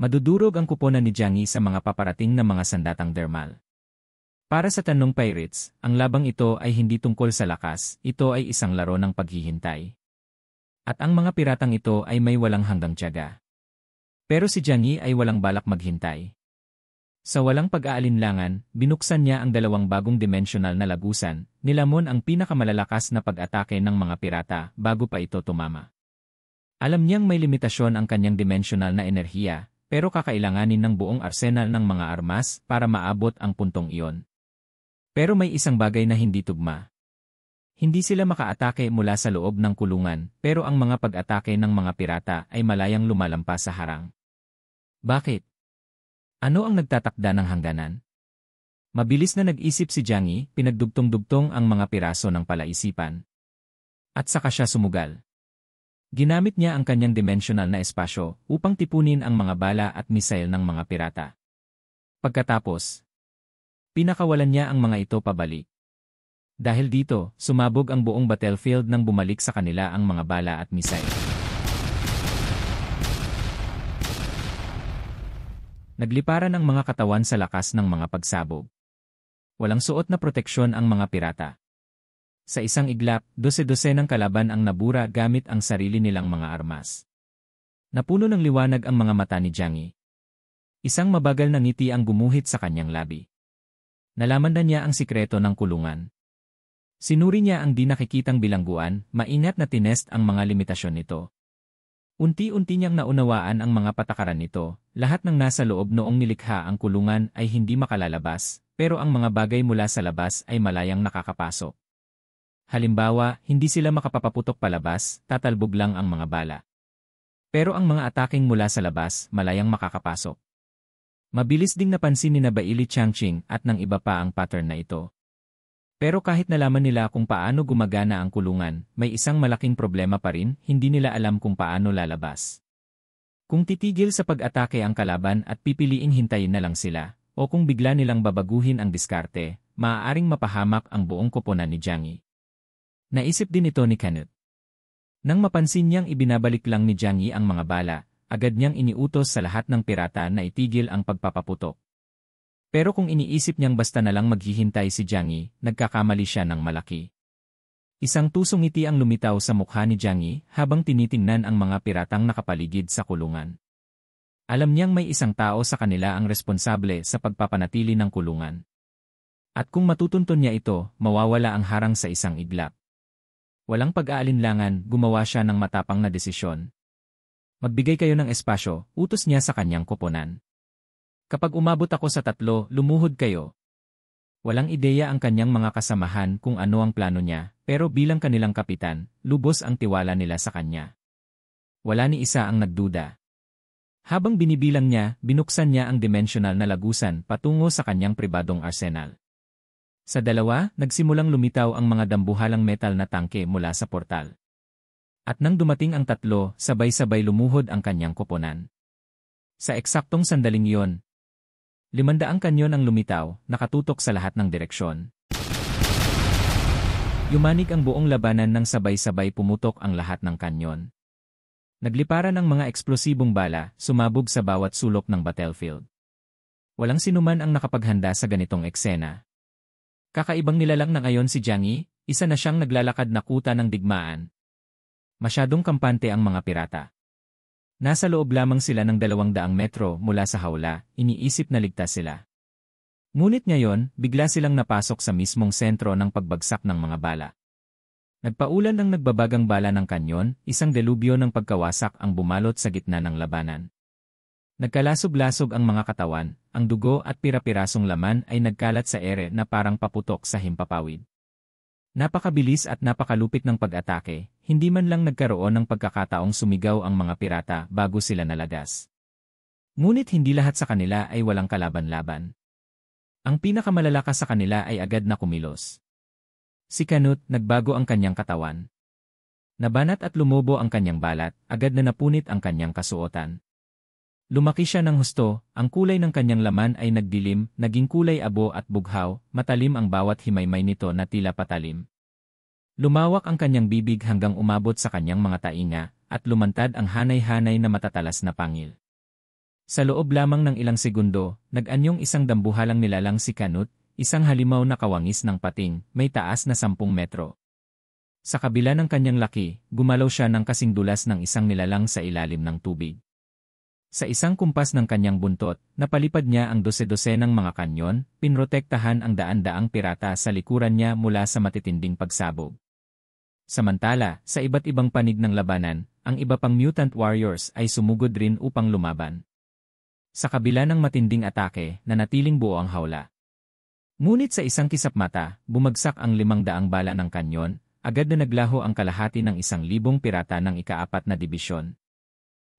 Madudurog ang kuponan ni Jiang Yi sa mga paparating na mga sandatang dermal. Para sa Tanong Pirates, ang labang ito ay hindi tungkol sa lakas, ito ay isang laro ng paghihintay. At ang mga piratang ito ay may walang hanggang tiyaga. Pero si Jiang Yi ay walang balak maghintay. Sa walang pag-aalinlangan, binuksan niya ang dalawang bagong dimensional na lagusan, nilamon ang pinakamalalakas na pag-atake ng mga pirata bago pa ito tumama. Alam niyang may limitasyon ang kanyang dimensional na enerhiya, pero kakailanganin ng buong arsenal ng mga armas para maabot ang puntong iyon. Pero may isang bagay na hindi tugma. Hindi sila makaatake mula sa loob ng kulungan, pero ang mga pag-atake ng mga pirata ay malayang lumalampas sa harang. Bakit? Ano ang nagtatakda ng hangganan? Mabilis na nag-isip si Jiang Yi, pinagdugtong-dugtong ang mga piraso ng palaisipan. At saka siya sumugal. Ginamit niya ang kanyang dimensional na espasyo upang tipunin ang mga bala at misail ng mga pirata. Pagkatapos, pinakawalan niya ang mga ito pabalik. Dahil dito, sumabog ang buong battlefield nang bumalik sa kanila ang mga bala at misail. Nagliparan ang mga katawan sa lakas ng mga pagsabog. Walang suot na proteksyon ang mga pirata. Sa isang iglap, dose-dose ng kalaban ang nabura gamit ang sarili nilang mga armas. Napuno ng liwanag ang mga mata ni Jiang Yi. Isang mabagal na ngiti ang gumuhit sa kanyang labi. Nalaman na niya ang sikreto ng kulungan. Sinuri niya ang di nakikitang bilangguan, maingat na tinest ang mga limitasyon nito. Unti-unti niyang naunawaan ang mga patakaran nito, lahat ng nasa loob noong nilikha ang kulungan ay hindi makalalabas, pero ang mga bagay mula sa labas ay malayang nakakapasok. Halimbawa, hindi sila makapapaputok palabas, tatalbog lang ang mga bala. Pero ang mga ataking mula sa labas, malayang makakapasok. Mabilis ding napansin ni Baili Changqing at ng iba pa ang pattern na ito. Pero kahit nalaman nila kung paano gumagana ang kulungan, may isang malaking problema pa rin, hindi nila alam kung paano lalabas. Kung titigil sa pag-atake ang kalaban at pipiliing hintayin na lang sila, o kung bigla nilang babaguhin ang diskarte, maaaring mapahamak ang buong koponan ni Jiang Yi. Naisip din ito ni Canute. Nang mapansin niyang ibinabalik lang ni Jiang Yi ang mga bala, agad niyang iniutos sa lahat ng pirata na itigil ang pagpapaputok. Pero kung iniisip niyang basta na lang maghihintay si Jiang Yi, nagkakamali siya ng malaki. Isang tusong ngiti ang lumitaw sa mukha ni Jiang Yi habang tinitingnan ang mga piratang nakapaligid sa kulungan. Alam niyang may isang tao sa kanila ang responsable sa pagpapanatili ng kulungan. At kung matutunton niya ito, mawawala ang harang sa isang iglap. Walang pag-aalinlangan, gumawa siya ng matapang na desisyon. Magbigay kayo ng espasyo, utos niya sa kanyang koponan. Kapag umabot ako sa 3, lumuhod kayo. Walang ideya ang kanyang mga kasamahan kung ano ang plano niya, pero bilang kanilang kapitan, lubos ang tiwala nila sa kanya. Wala ni isa ang nagduda. Habang binibilang niya, binuksan niya ang dimensional na lagusan patungo sa kanyang pribadong arsenal. Sa dalawa, nagsimulang lumitaw ang mga dambuhalang metal na tangke mula sa portal. At nang dumating ang 3, sabay-sabay lumuhod ang kanyang koponan. Sa eksaktong sandaling iyon, 500 kanyon ang lumitaw, nakatutok sa lahat ng direksyon. Yumanig ang buong labanan nang sabay-sabay pumutok ang lahat ng kanyon. Nagliparan ang mga eksplosibong bala, sumabog sa bawat sulok ng battlefield. Walang sinuman ang nakapaghanda sa ganitong eksena. Kakaibang nilalang na ngayon si Jiang Yi, isa na siyang naglalakad na kuta ng digmaan. Masyadong kampante ang mga pirata. Nasa loob lamang sila ng 200 metro mula sa hawla, iniisip na ligtas sila. Ngunit ngayon, bigla silang napasok sa mismong sentro ng pagbagsak ng mga bala. Nagpaulan ng nagbabagang bala ng kanyon, isang delubyo ng pagkawasak ang bumalot sa gitna ng labanan. Nagkalasog-lasog ang mga katawan, ang dugo at pira-pirasong laman ay nagkalat sa ere na parang paputok sa himpapawid. Napakabilis at napakalupit ng pag-atake, hindi man lang nagkaroon ng pagkakataong sumigaw ang mga pirata bago sila nalagas. Ngunit hindi lahat sa kanila ay walang kalaban-laban. Ang pinakamalalakas sa kanila ay agad na kumilos. Si Canute, nagbago ang kanyang katawan. Nabanat at lumobo ang kanyang balat, agad na napunit ang kanyang kasuotan. Lumaki siya ng husto, ang kulay ng kanyang laman ay nagdilim, naging kulay abo at bughaw, matalim ang bawat himaymay nito na tila patalim. Lumawak ang kanyang bibig hanggang umabot sa kanyang mga tainga, at lumantad ang hanay-hanay na matatalas na pangil. Sa loob lamang ng ilang segundo, nag-anyong isang dambuhalang nilalang si Canute, isang halimaw na kawangis ng pating, may taas na 10 metro. Sa kabila ng kanyang laki, gumalaw siya ng kasing dulas ng isang nilalang sa ilalim ng tubig. Sa isang kumpas ng kanyang buntot, napalipad niya ang dose-dosenang mga kanyon, pinrotektahan ang daan-daang pirata sa likuran niya mula sa matitinding pagsabog. Samantala, sa iba't ibang panig ng labanan, ang iba pang mutant warriors ay sumugod rin upang lumaban. Sa kabila ng matinding atake, nanatiling buo ang hawla. Ngunit sa isang kisap mata, bumagsak ang 500 bala ng kanyon, agad na naglaho ang kalahati ng 1,000 pirata ng ika-4 na dibisyon.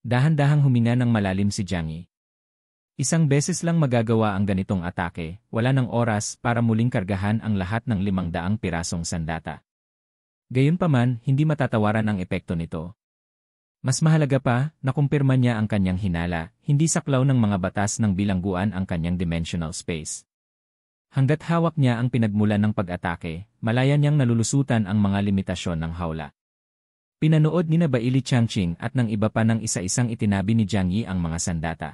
Dahan-dahang huminga ng malalim si Jiang Yi. Isang beses lang magagawa ang ganitong atake, wala ng oras para muling kargahan ang lahat ng 500 pirasong sandata. Gayunpaman, hindi matatawaran ang epekto nito. Mas mahalaga pa, nakumpirma niya ang kanyang hinala, hindi saklaw ng mga batas ng bilangguan ang kanyang dimensional space. Hanggat hawak niya ang pinagmulan ng pag-atake, malaya niyang nalulusutan ang mga limitasyon ng hawla. Pinanood ni Baili Changqing at ng iba pa ng isa-isang itinabi ni Jiang Yi ang mga sandata.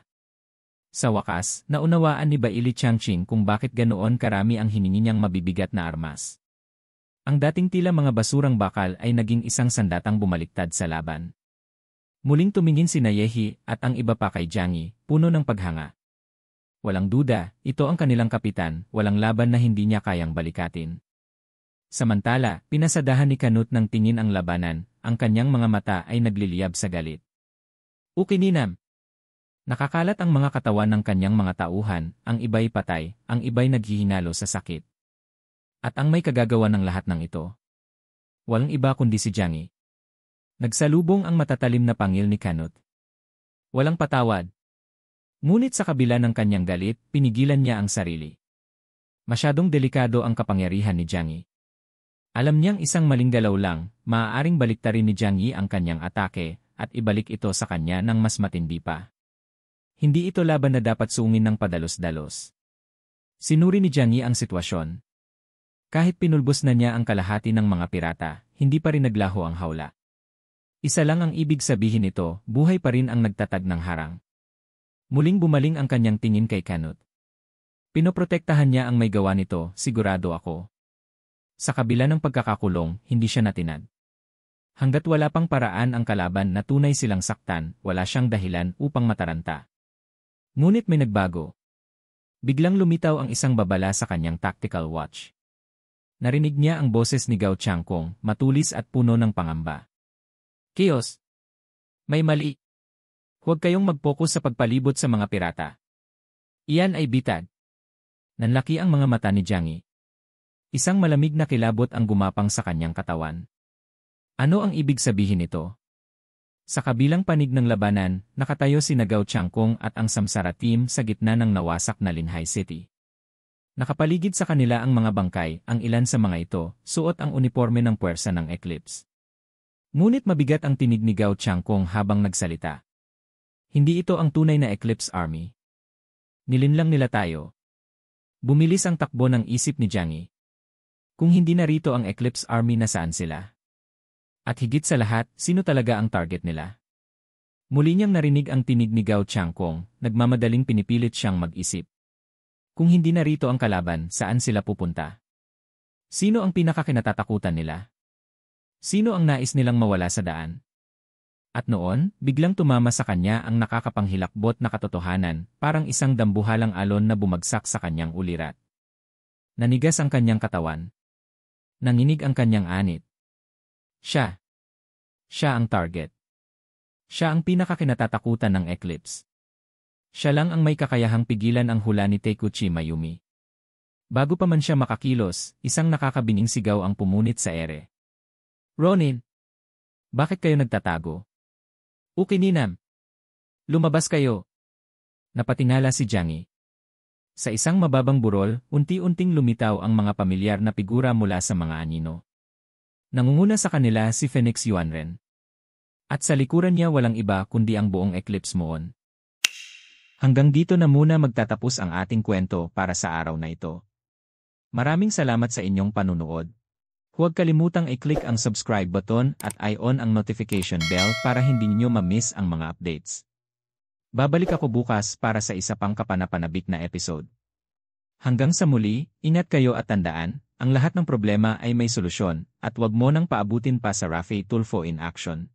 Sa wakas, naunawaan ni Baili Changqing kung bakit ganoon karami ang hiningi niyang mabibigat na armas. Ang dating tila mga basurang bakal ay naging isang sandatang bumaliktad sa laban. Muling tumingin si Yehi at ang iba pa kay Jiang Yi, puno ng paghanga. Walang duda, ito ang kanilang kapitan, walang laban na hindi niya kayang balikatin. Samantala, pinasadahan ni Canute ng tingin ang labanan, ang kanyang mga mata ay nagliliyab sa galit. Ukininam! Nakakalat ang mga katawan ng kanyang mga tauhan, ang iba'y patay, ang iba'y naghihinalo sa sakit. At ang may kagagawa ng lahat ng ito. Walang iba kundi si Jiang Yi. Nagsalubong ang matatalim na pangil ni Canute. Walang patawad. Ngunit sa kabila ng kanyang galit, pinigilan niya ang sarili. Masyadong delikado ang kapangyarihan ni Jiang Yi. Alam niyang isang maling galaw lang, maaaring baliktarin ni Jiang Yi ang kanyang atake, at ibalik ito sa kanya ng mas matindi pa. Hindi ito laban na dapat suungin ng padalos-dalos. Sinuri ni Jiang Yi ang sitwasyon. Kahit pinulbos na niya ang kalahati ng mga pirata, hindi pa rin naglaho ang hawla. Isa lang ang ibig sabihin nito, buhay pa rin ang nagtatag ng harang. Muling bumaling ang kanyang tingin kay Canute. Pinoprotektahan niya ang may gawa nito, sigurado ako. Sa kabila ng pagkakakulong, hindi siya natinag. Hanggat wala pang paraan ang kalaban na tunay silang saktan, wala siyang dahilan upang mataranta. Ngunit may nagbago. Biglang lumitaw ang isang babala sa kanyang tactical watch. Narinig niya ang boses ni Gao Changkong, matulis at puno ng pangamba. Kios! May mali. Huwag kayong mag-focus sa pagpalibot sa mga pirata. Iyan ay bitag. Nanlaki ang mga mata ni Jiang Yi. Isang malamig na kilabot ang gumapang sa kanyang katawan. Ano ang ibig sabihin nito? Sa kabilang panig ng labanan, nakatayo si Gao Changkong at ang Samsara team sa gitna ng nawasak na Linhai City. Nakapaligid sa kanila ang mga bangkay, ang ilan sa mga ito, suot ang uniforme ng puwersa ng Eclipse. Ngunit mabigat ang tinig ni Gao Changkong habang nagsalita. Hindi ito ang tunay na Eclipse Army. Nilinlang nila tayo. Bumilis ang takbo ng isip ni Jiang Yi. Kung hindi narito ang Eclipse Army, nasaan sila? At higit sa lahat, sino talaga ang target nila? Muli niyang narinig ang tinig ni Gao Changkong, nagmamadaling pinipilit siyang mag-isip. Kung hindi narito ang kalaban, saan sila pupunta? Sino ang pinakakinatatakutan nila? Sino ang nais nilang mawala sa daan? At noon, biglang tumama sa kanya ang nakakapanghilakbot na katotohanan, parang isang dambuhalang alon na bumagsak sa kanyang ulirat. Nanigas ang kanyang katawan. Nanginig ang kanyang anit. Siya. Siya ang target. Siya ang pinakakinatatakutan ng Eclipse. Siya lang ang may kakayahang pigilan ang hula ni Taikuchi Mayumi. Bago pa man siya makakilos, isang nakakabining sigaw ang pumunit sa ere. Ronin! Bakit kayo nagtatago? Ukininam! Lumabas kayo! Napatingala si Jiang Yi. Sa isang mababang burol, unti-unting lumitaw ang mga pamilyar na figura mula sa mga anino. Nangunguna sa kanila si Phoenix Yuanren. At sa likuran niya walang iba kundi ang buong Eclipse Moon. Hanggang dito na muna magtatapos ang ating kwento para sa araw na ito. Maraming salamat sa inyong panunood. Huwag kalimutang i-click ang subscribe button at i-on ang notification bell para hindi niyo ma-miss ang mga updates. Babalik ako bukas para sa isa pang kapanapanabik na episode. Hanggang sa muli, ingat kayo at tandaan, ang lahat ng problema ay may solusyon, at wag mo nang paabutin pa sa Rafi Tulfo in action.